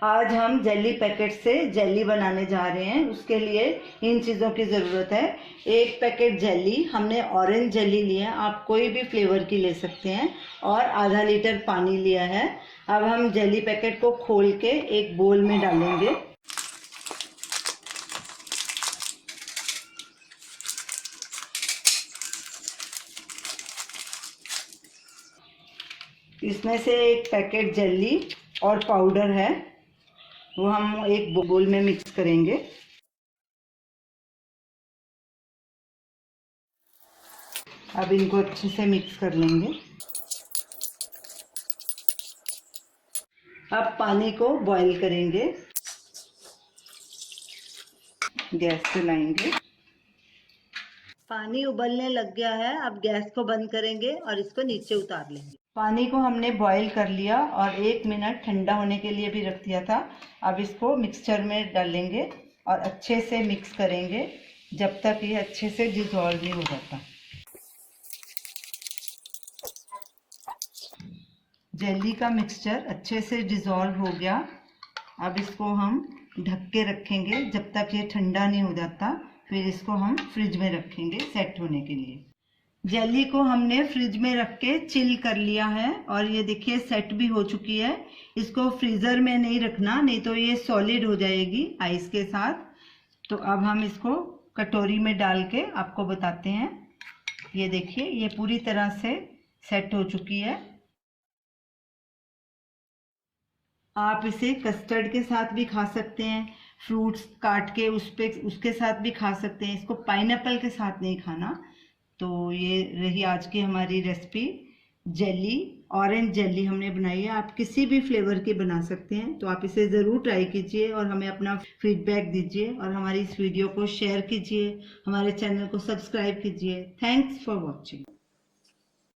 आज हम jelly packet से जेली बनाने जा रहे हैं। उसके लिए इन चीज़ों की ज़रूरत है। एक पैकेट जेली, हमने ऑरेंज जेली लिया है, आप कोई भी फ्लेवर की ले सकते हैं, और आधा लीटर पानी लिया है। अब हम जेली पैकेट को खोल के एक बोल में डालेंगे। इसमें से एक पैकेट जेली और पाउडर है, वो हम एक बोल में मिक्स करेंगे। अब इनको अच्छे से मिक्स कर लेंगे। अब पानी को बॉईल करेंगे, गैस पे लाएंगे। पानी उबलने लग गया है, अब गैस को बंद करेंगे और इसको नीचे उतार लेंगे। पानी को हमने बॉईल कर लिया और 1 मिनट ठंडा होने के लिए भी रख दिया था। अब इसको मिक्सचर में डालेंगे और अच्छे से मिक्स करेंगे जब तक ये अच्छे से डिसॉल्व नहीं हो जाता। जेली का मिक्सचर अच्छे से डिसॉल्व हो गया। अब इसको हम ढक के रखेंगे जब तक ये ठंडा नहीं हो जाता। फिर इसको हम फ्रिज में रखेंगे सेट होने के लिए। जेली को हमने फ्रिज में रख के चिल कर लिया है और ये देखिए सेट भी हो चुकी है। इसको फ्रीज़र में नहीं रखना, नहीं तो ये सॉलिड हो जाएगी आइस के साथ। तो अब हम इसको कटोरी में डाल के आपको बताते हैं। ये देखिए ये पूरी तरह से सेट हो चुकी है। आप इसे कस्टर्ड के साथ भी खा सकते हैं, फ्रूट्स काट के उसके साथ भी खा सकते हैं। इसको पाइनएप्पल के साथ नहीं खाना। तो ये रही आज की हमारी रेसिपी, जेली, ऑरेंज जेली हमने बनाई है। आप किसी भी फ्लेवर की बना सकते हैं। तो आप इसे ज़रूर ट्राई कीजिए और हमें अपना फीडबैक दीजिए, और हमारी इस वीडियो को शेयर कीजिए, हमारे चैनल को सब्सक्राइब कीजिए। Thanks for watching.